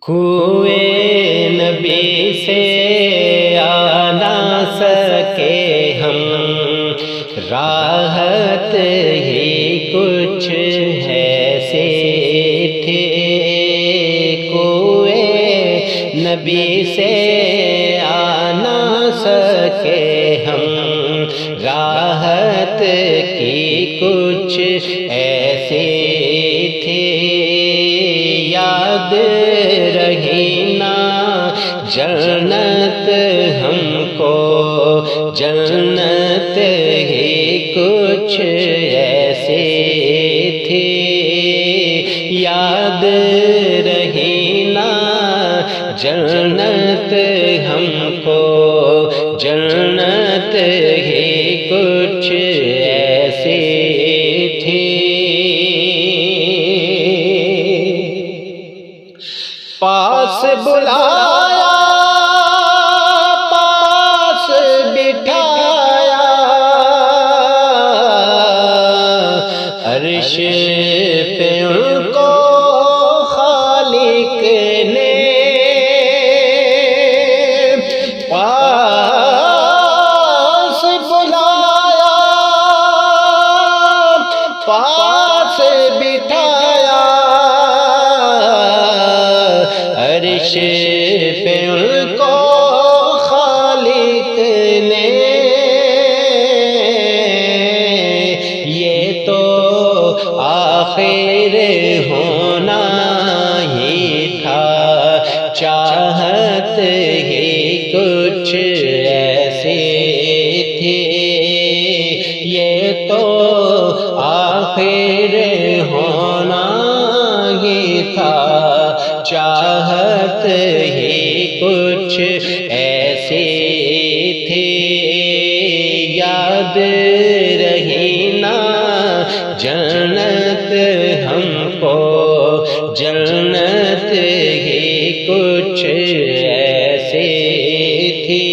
کوئے نبی سے آ نہ سکے ہم، راحت ہی کچھ ایسے تھے۔ کوئے نبی سے آ نہ سکے ہم، راحت کی کچھ ایسے تھے۔ یاد رہی نا جنت ہم کو، جنت ہی کچھ ایسے تھے۔ یاد رہی نا جنت ہم کو، جنت ہی کچھ ایسے تھے۔ پاس بلایا، پاس بٹھایا، عرش پہ ان کو خالق نے پاس بلایا، پاس بٹھایا، عرش پہ ان کو خالق نے۔ یہ تو آخر ہونا ہی تھا، چاہت ہی کچھ ایسے تھے۔ یہ تو آخر ہونا ہی تھا، چاہت ہی کچھ ایسے تھے۔ یاد رہی نا جنت ہم کو، جنت ہی کچھ ایسے تھی۔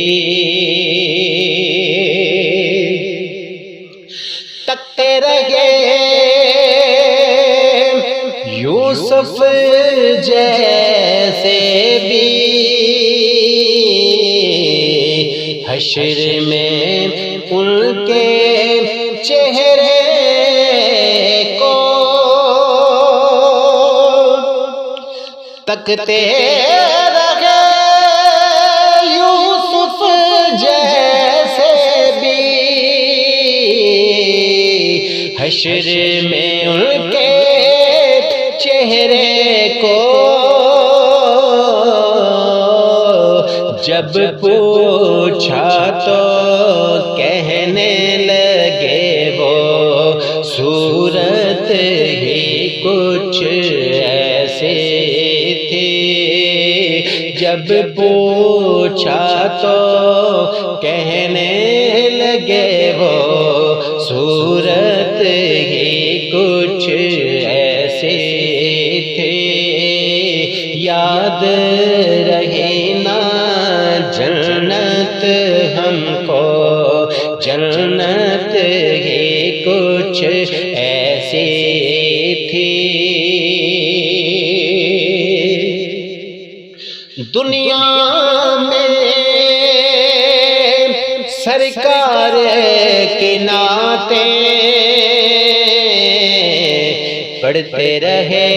تکتے رہے یوسف جیسے بھی، حشر میں ان کے چہرے کو تکتے رہے یوسف جیسے بھی، حشر میں ان کے چہرے کو جب پوچھا تو کہنے لگے وہ، صورت ہی کچھ ایسے تھی۔ جب پوچھا تو کہنے لگے وہ، صورت ہی کچھ ایسے تھے۔ یاد رہی نا جنت ہم کو، جنت ہی کچھ ایسی تھی۔ دنیا میں سرکار کے ناطے پڑھتے رہے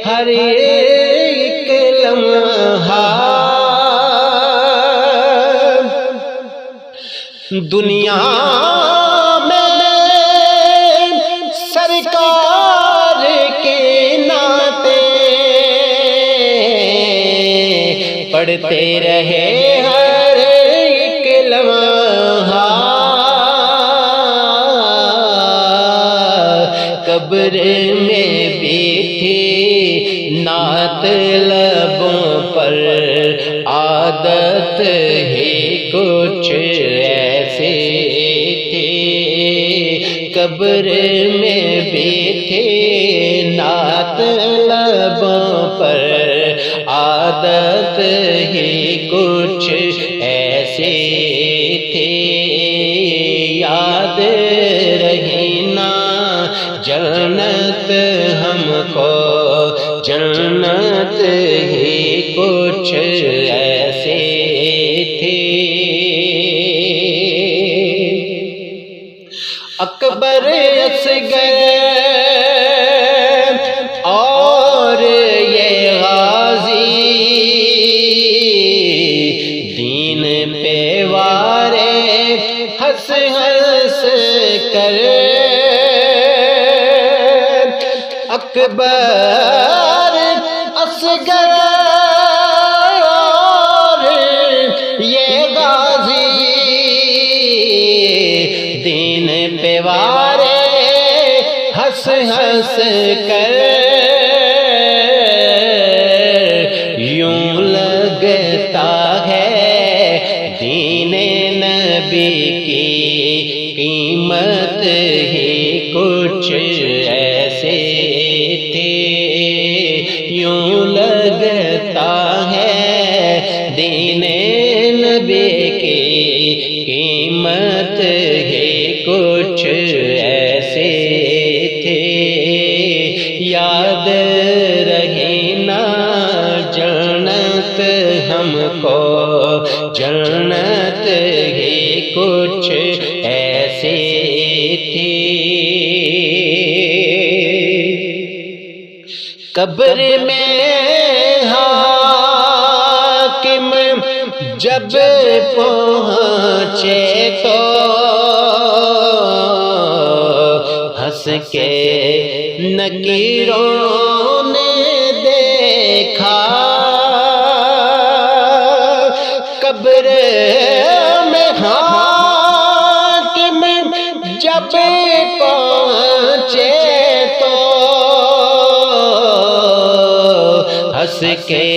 ہر ایک لمحہ، دنیا میں سرکار کے ناطے پڑھتے رہے ہر ایک لمحہ۔ قبر میں بھی تھی نعت لبوں پر، عادت ہی کچھ ایسے تھی۔ قبر میں بھی تھی نعت لبوں پر، عادت ہی کچھ ایسے تھی۔ یاد رہی نا جنت ہم کو، جنت ہی کچھ ایسے تھے۔ اکبر اصغر اور یہ غازی دین پہ وارے ہنس ہنس کر، اکبر اصغر اور یہ غازی دین پہ وارے ہنس ہنس کر، یوں لگتا ہے دین نبی کی قیمت ہی کچھ ایسے تھے، یوں لگتا ہے دین نبی کی قیمت ہی کچھ ایسے تھے۔ یاد رہے نا جنت ہم کو، جنت ہی کچھ ایسے تھی۔ قبر میں حاکم جب پہنچے تو ہنس کے نکیروں نے دیکھا، قبر میں حاکم جب پہنچے تو ہنس کے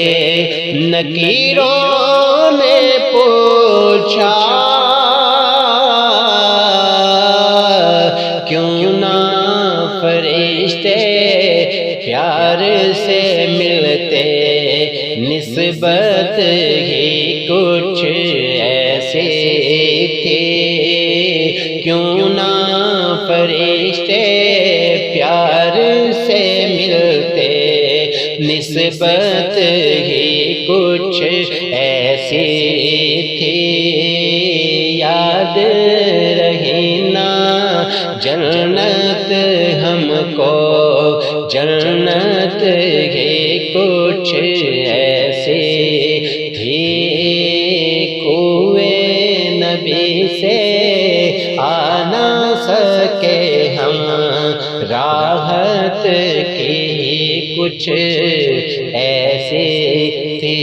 نکیروں نے پوچھا، کیوں نہ فرشتے پیار سے ملتے، نسبت ہی کچھ ایسے تھے، کیوں نہ فرشتے پیار سے ملتے، نسبت ہی کچھ ایسی تھی۔ یاد رہے نا جنت ہم کو، جنت ہی کچھ ایسی تھی۔ کوئے نبی سے آ نہ سکے ہم، راحت کی کچھ ایسی تھی۔